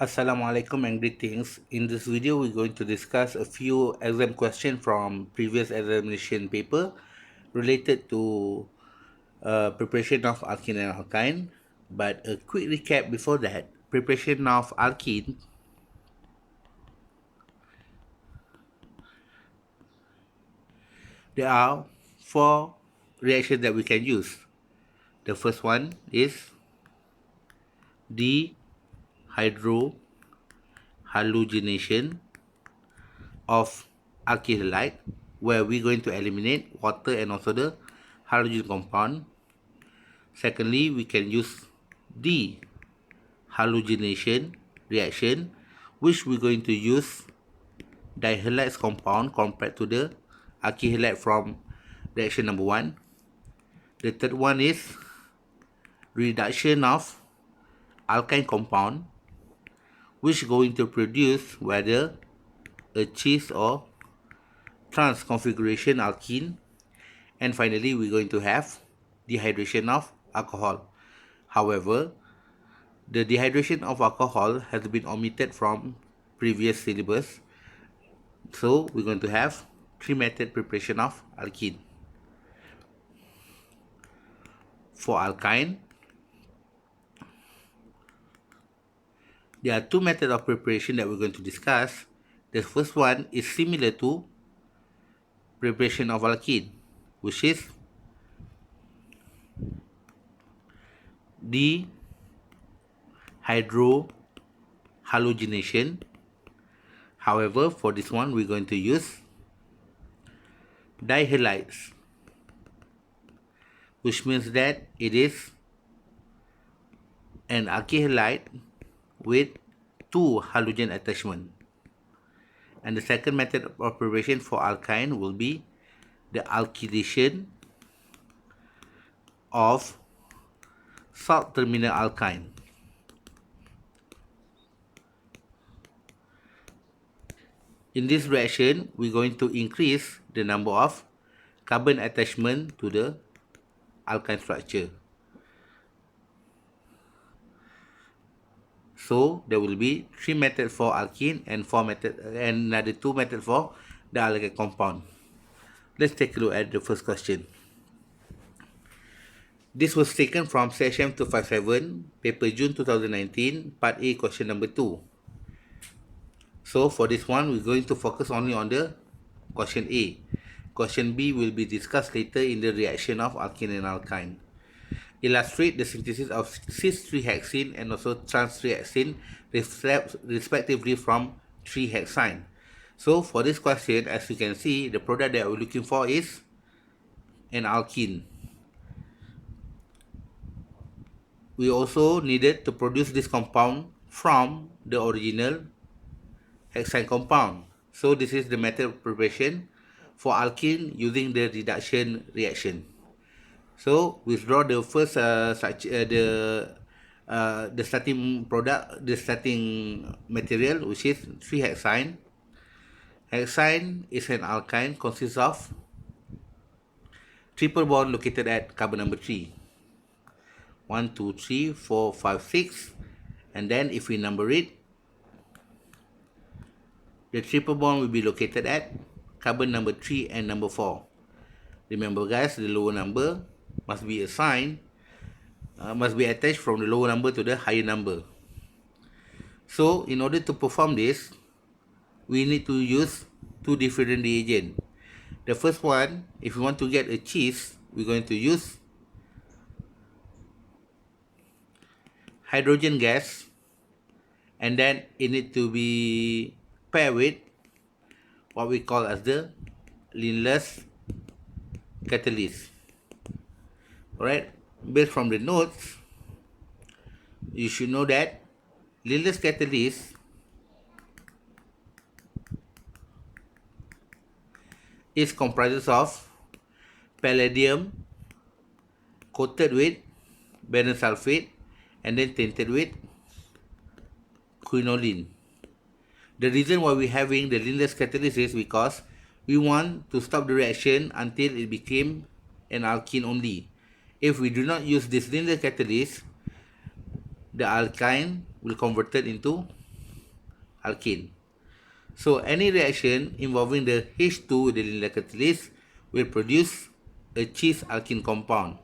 Assalamualaikum and greetings. In this video, we're going to discuss a few exam questions from previous examination paper related to preparation of alkene and alkyne. But a quick recap before that, preparation of alkene, there are four reactions that we can use. The first one is dehydrohalogenation of alkyl where we're going to eliminate water and also the halogen compound. Secondly, we can use dehalogenation reaction, which we're going to use dihalide compound compared to the alkyl from reaction number 1. The third one is reduction of alkyne compound, which is going to produce whether a cis or trans configuration alkene. And finally, we're going to have dehydration of alcohol. However, the dehydration of alcohol has been omitted from previous syllabus. So we're going to have three method preparation of alkene. For alkyne, there are two methods of preparation that we're going to discuss. The first one is similar to preparation of alkene, which is dehydrohalogenation. However, for this one, we're going to use dihalides, which means that it is an alkyl with two halogen attachment. And the second method of preparation for alkyne will be the alkylation of salt terminal alkyne. In this reaction, we're going to increase the number of carbon attachment to the alkyne structure. So there will be three methods for alkene and another two methods for the alkyl compound. Let's take a look at the first question. This was taken from session 257, paper June 2019, part A, question number 2. So for this one, we're going to focus only on the question A. Question B will be discussed later in the reaction of alkene and alkyne. Illustrate the synthesis of cis-3-hexene and also trans-3-hexene respectively from 3-hexene. So for this question, as you can see, the product that we're looking for is an alkene. We also needed to produce this compound from the original hexane compound. So this is the method of preparation for alkene using the reduction reaction. So we draw the first the starting product, the starting material, which is 3-hexene. Hexane is an alkyne, consists of triple bond located at carbon number 3. 1, 2, 3, 4, 5, 6. And then if we number it, the triple bond will be located at carbon number 3 and number 4. Remember guys, the lower number must be assigned, must be attached from the lower number to the higher number. So in order to perform this, we need to use two different reagents. The first one, if we want to get a cheese, we're going to use hydrogen gas, and then it need to be paired with what we call as the Linless catalyst. Alright, based from the notes, you should know that Linless catalyst is comprised of palladium coated with barium sulfate and then tinted with quinoline. The reason why we're having the Linless catalyst is because we want to stop the reaction until it became an alkene only. If we do not use this Linless catalyst, the alkyne will convert it into alkene. So any reaction involving the H2 with the linear catalyst will produce a cis alkene compound.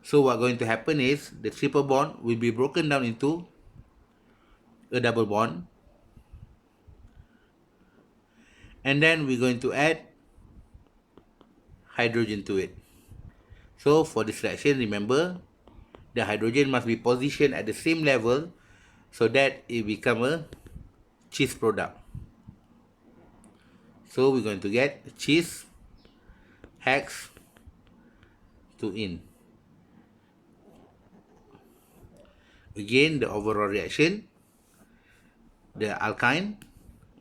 So what's going to happen is the triple bond will be broken down into a double bond, and then we're going to add hydrogen to it. So for this reaction, remember, the hydrogen must be positioned at the same level so that it become a cis product. So we're going to get cis hex 2-ene. Again, the overall reaction, the alkyne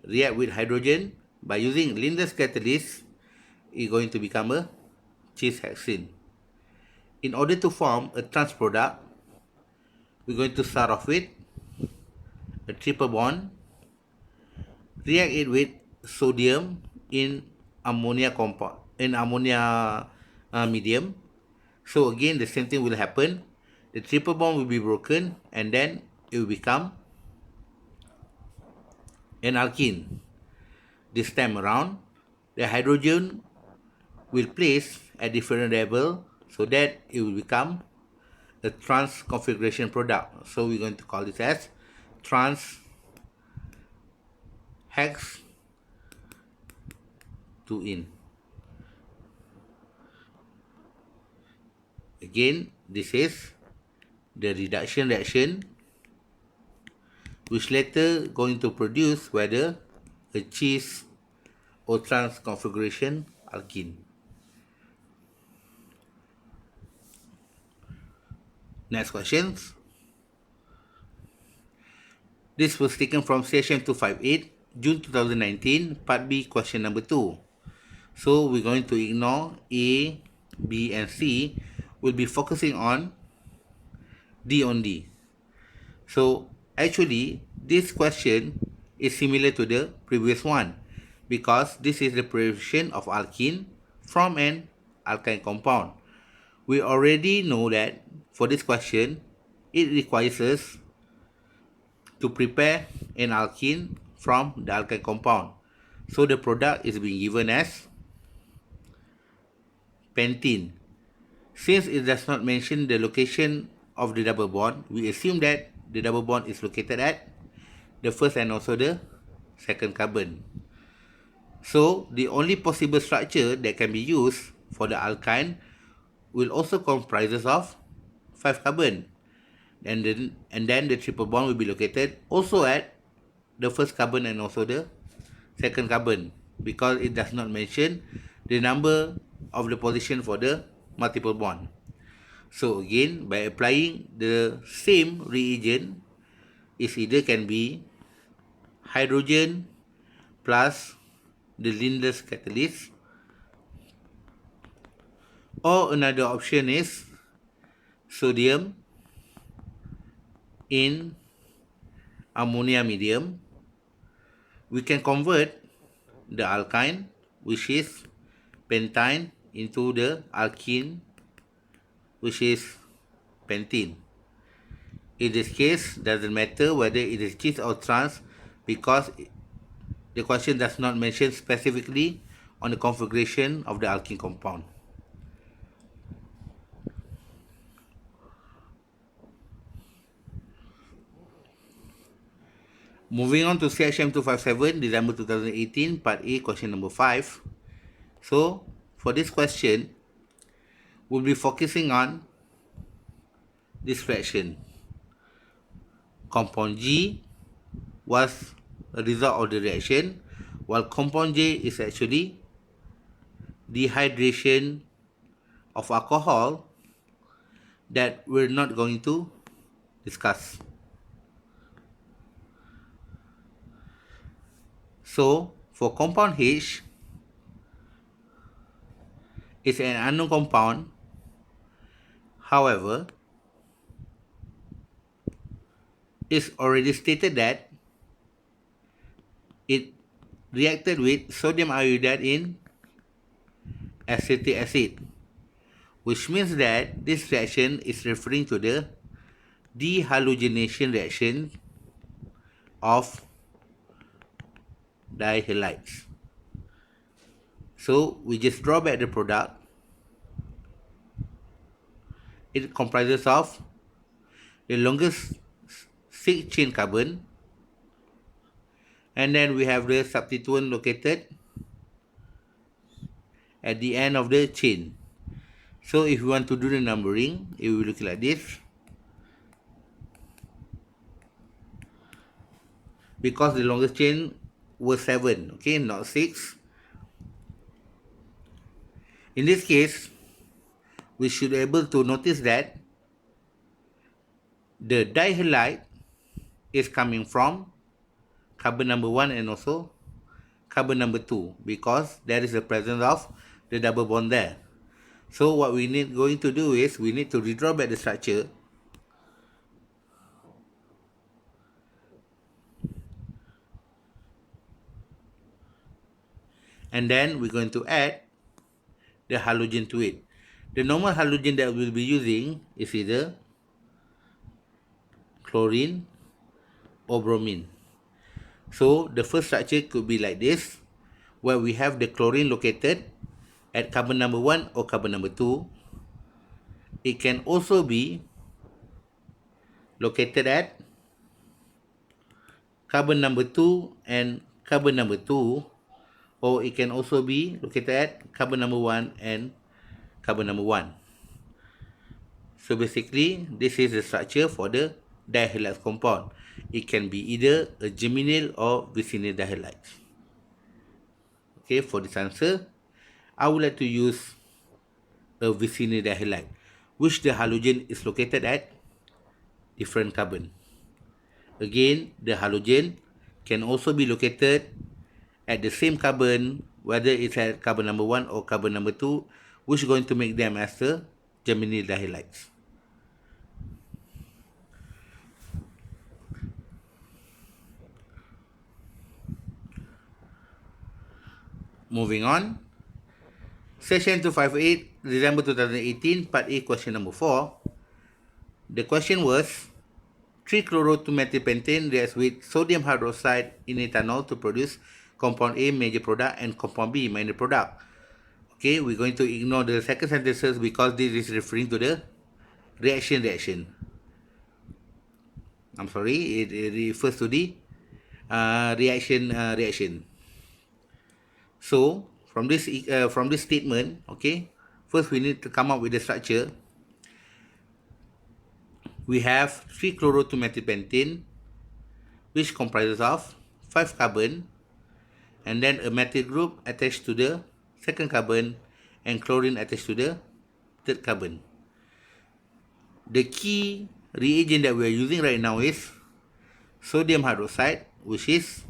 react with hydrogen by using Linde's catalyst, is going to become a cis hexene. In order to form a trans product, we're going to start off with a triple bond, react it with sodium in ammonia compound, medium. So again, the same thing will happen. The triple bond will be broken, and then it will become an alkene. This time around, the hydrogen will place at different level so that it will become a trans configuration product. So we're going to call this as trans hex 2-ene. Again, this is the reduction reaction, which later going to produce whether a cis or trans configuration alkene. Next questions. This was taken from session 258, June 2019, part B, question number 2. So we're going to ignore A, B, and C. We'll be focusing on D only. So actually, this question is similar to the previous one because this is the preparation of alkene from an alkyne compound. We already know that for this question, it requires us to prepare an alkene from the alkyne compound. So the product is being given as pentene. Since it does not mention the location of the double bond, we assume that the double bond is located at the first and also the second carbon. So the only possible structure that can be used for the alkyne will also comprises of 5 carbon, and then the triple bond will be located also at the first carbon and also the second carbon, because it does not mention the number of the position for the multiple bond. So again, by applying the same reagent, it either can be hydrogen plus the Linde's catalyst, or another option is sodium in ammonia medium. We can convert the alkyne, which is pentyne, into the alkene, which is pentene. In this case, doesn't matter whether it is cis or trans, because the question does not mention specifically on the configuration of the alkene compound. Moving on to CHM 257, December 2018, Part A, question number 5. So, for this question, we'll be focusing on this fraction. Compound G was a result of the reaction, while compound J is actually dehydration of alcohol that we're not going to discuss. So, for compound H, it's an unknown compound. However, it's already stated that it reacted with sodium iodide in acetic acid, which means that this reaction is referring to the dehalogenation reaction of dihalides. So we just draw back the product. It comprises of the longest 6 chain carbon, and then we have the substituent located at the end of the chain. So if we want to do the numbering, it will look like this. Because the longest chain was 7, okay, not 6. In this case, we should be able to notice that the dihalide is coming from carbon number 1 and also carbon number 2, because there is the presence of the double bond there. So what we need going to do is we need to redraw back the structure. And then we're going to add the halogen to it. The normal halogen that we'll be using is either chlorine or bromine. So the first structure could be like this, where we have the chlorine located at carbon number 1 or carbon number 2. It can also be located at carbon number 2 and carbon number 2, or it can also be located at carbon number 1 and carbon number 1. So basically, this is the structure for the dihalide compound. It can be either a germinal or vicinal dihalide. Okay, for this answer, I would like to use a vicinal dihalide, which the halogen is located at different carbon. Again, the halogen can also be located at the same carbon, whether it's at carbon number 1 or carbon number 2, which is going to make them as the germinal dihalides. Moving on, Session 258, December 2018, Part A, question number 4. The question was, 3-chloro-2-methylpentane reacts with sodium hydroxide in ethanol to produce compound A, major product, and compound B, minor product. Okay, we're going to ignore the second sentences because this is referring to the reaction. I'm sorry, it refers to the reaction. So from this statement, okay, first we need to come up with the structure. We have 3-chloro-2-methylpentane, which comprises of 5 carbon, and then a methyl group attached to the second carbon, and chlorine attached to the third carbon. The key reagent that we are using right now is sodium hydroxide, which is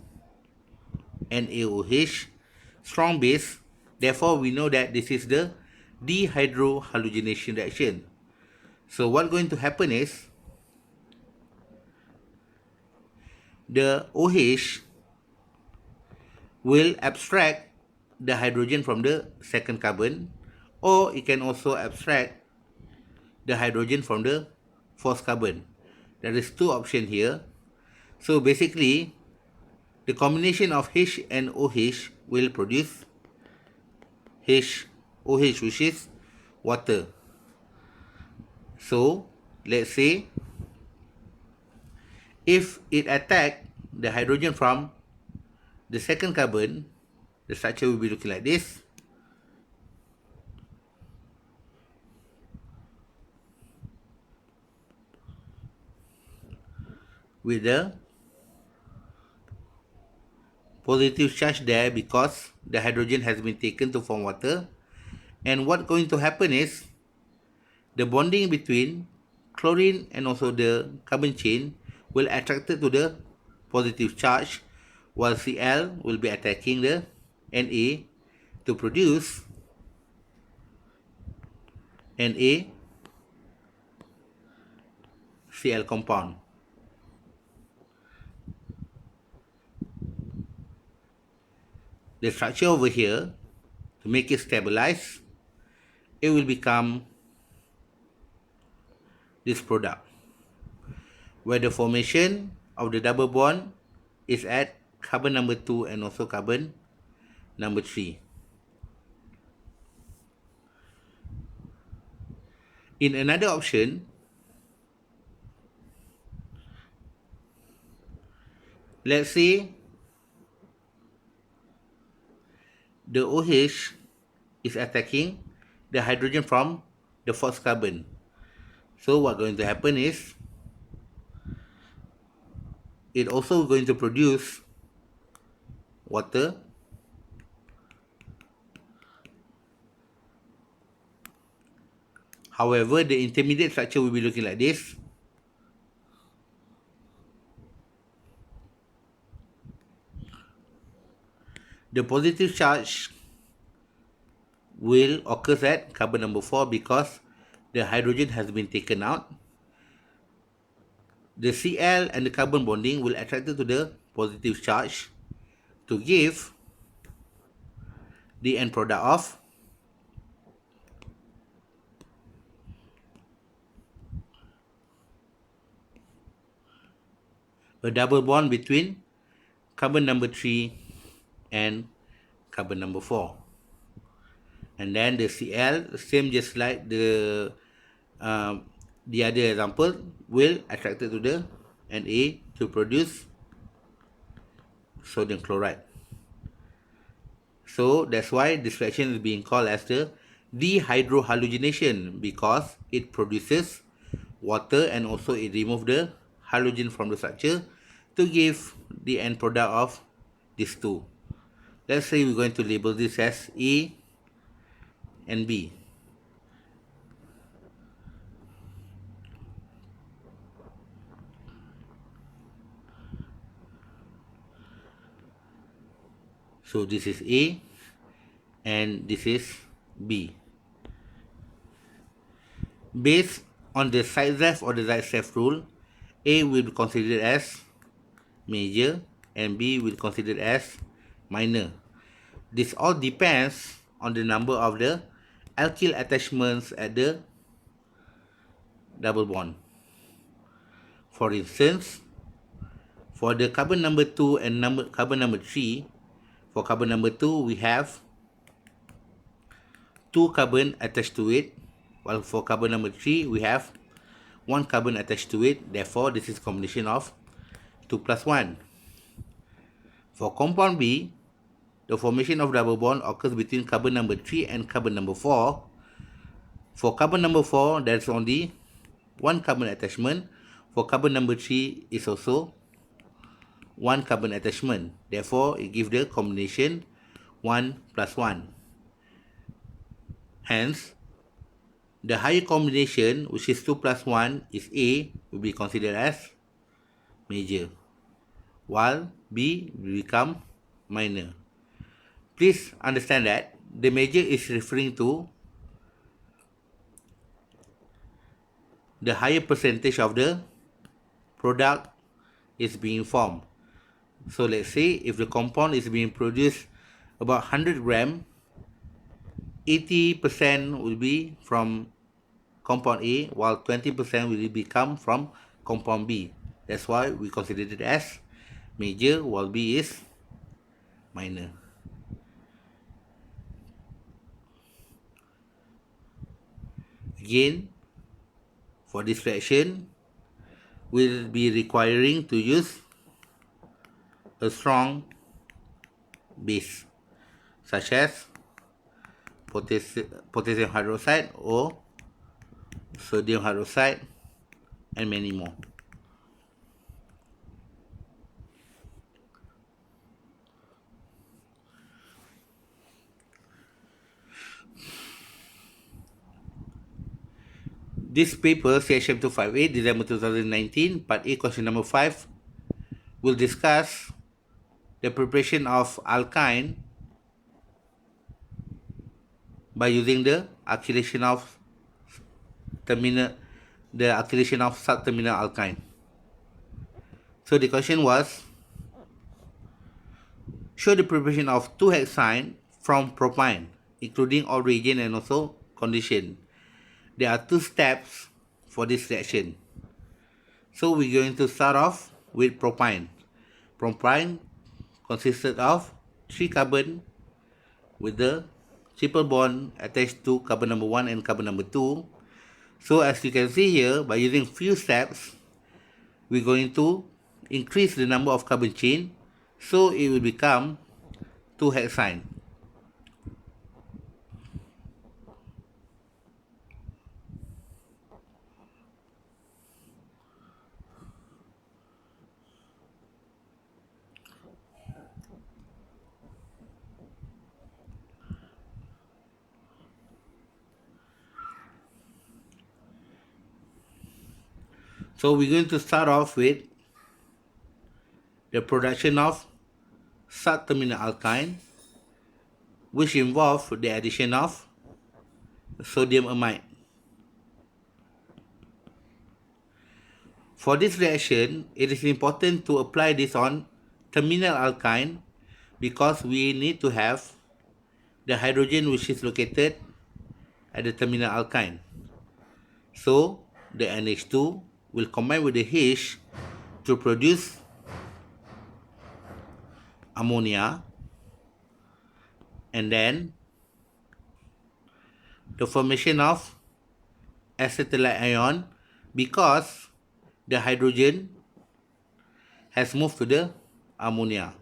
NaOH, strong base. Therefore, we know that this is the dehydrohalogenation reaction. So what's going to happen is the OH will abstract the hydrogen from the second carbon, or it can also abstract the hydrogen from the fourth carbon. There is 2 options here. So basically, the combination of H and OH will produce HOH, which is water. So let's say if it attack the hydrogen from the second carbon, the structure will be looking like this. With the positive charge there because the hydrogen has been taken to form water. And what's going to happen is the bonding between chlorine and also the carbon chain will attract to the positive charge, while Cl will be attacking the Na to produce NaCl compound. The structure over here, to make it stabilize, it will become this product, where the formation of the double bond is at carbon number 2 and also carbon number 3. In another option, let's say the OH is attacking the hydrogen from the fourth carbon. So what's going to happen is it also going to produce water. However, the intermediate structure will be looking like this. The positive charge will occur at carbon number 4 because the hydrogen has been taken out. The Cl and the carbon bonding will attract to the positive charge to give the end product of a double bond between carbon number 3 and carbon number 4. And then the Cl, same just like the other example, will attract to the Na to produce sodium chloride. So that's why this reaction is being called as the dehydrohalogenation, because it produces water and also it removes the halogen from the structure to give the end product of these two. Let's say we're going to label this as A and B. So this is A and this is B. Based on the Siderev or the Zaitsev rule, A will be considered as major and B will be considered as minor. This all depends on the number of the alkyl attachments at the double bond. For instance, for the carbon number 2 and carbon number 3, for carbon number 2 we have 2 carbon attached to it, while for carbon number 3 we have 1 carbon attached to it. Therefore, this is combination of 2 plus 1. For compound B, the formation of double bond occurs between carbon number 3 and carbon number 4. For carbon number 4, there's only 1 carbon attachment. For carbon number 3 is also 1 carbon attachment. Therefore, it gives the combination 1 plus 1. Hence, the higher combination, which is 2 plus 1, is A, will be considered as major, while B will become minor. Please understand that the major is referring to the higher percentage of the product is being formed. So let's say if the compound is being produced about 100 gram, 80% will be from compound A, while 20% will become from compound B. That's why we consider it as major, while B is minor. Again, for this reaction, we'll be requiring to use a strong base, such as potassium hydroxide or sodium hydroxide, and many more. This paper, CHM258, December 2019, Part A, question number 5, will discuss the preparation of alkyne by using the alkylation of subterminal alkyne. So the question was, show the preparation of 2-hexyne from propyne, including all reagent and also condition. There are 2 steps for this reaction. So we're going to start off with propyne. Propyne consisted of 3 carbon with the triple bond attached to carbon number 1 and carbon number 2. So as you can see here, by using few steps, we're going to increase the number of carbon chain, so it will become 2 hexane. So we're going to start off with the production of sub-terminal alkyne, which involve the addition of sodium amide. For this reaction, it is important to apply this on terminal alkyne because we need to have the hydrogen which is located at the terminal alkyne. So the NH2 will combine with the H to produce ammonia, and then the formation of acetylide ion because the hydrogen has moved to the ammonia.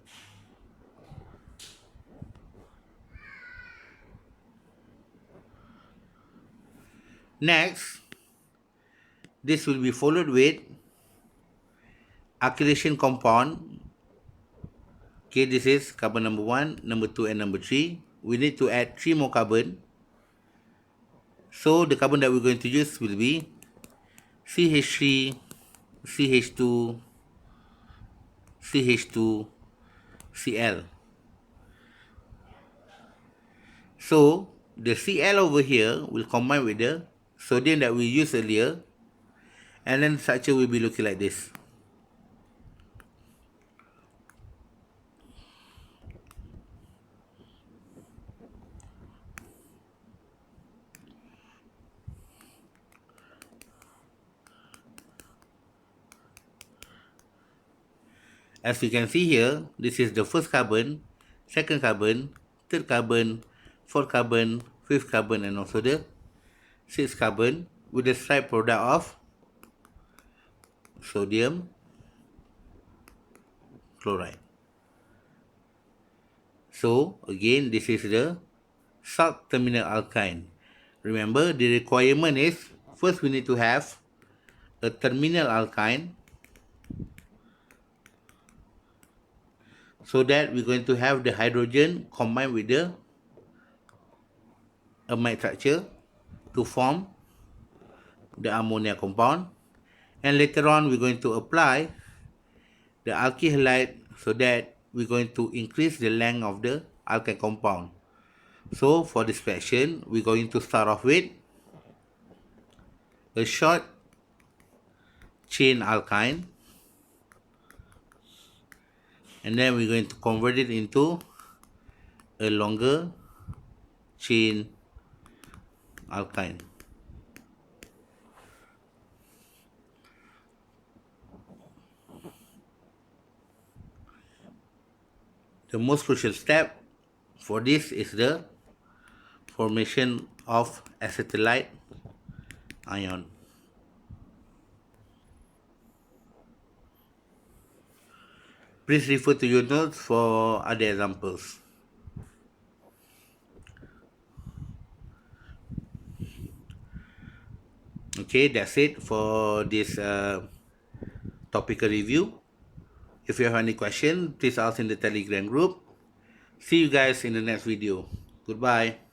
Next, this will be followed with alkylation compound. Okay, this is carbon number 1, number 2, and number 3. We need to add 3 more carbon. So the carbon that we're going to use will be CH3, CH2, CH2, Cl. So the Cl over here will combine with the sodium that we used earlier, and then the structure will be looking like this. As you can see here, this is the first carbon, second carbon, third carbon, fourth carbon, fifth carbon, and also the sixth carbon with the side product of sodium chloride. So again, this is the sub-terminal alkyne. Remember, the requirement is first we need to have a terminal alkyne, so that we're going to have the hydrogen combined with the amide structure to form the ammonia compound, and later on we're going to apply the alkyl halide so that we're going to increase the length of the alkyne compound. So for this reaction, we're going to start off with a short chain alkyne, and then we're going to convert it into a longer chain alkyne. The most crucial step for this is the formation of acetylide ion. Please refer to your notes for other examples. Okay, that's it for this topical review. If you have any question, please ask in the Telegram group. See you guys in the next video. Goodbye.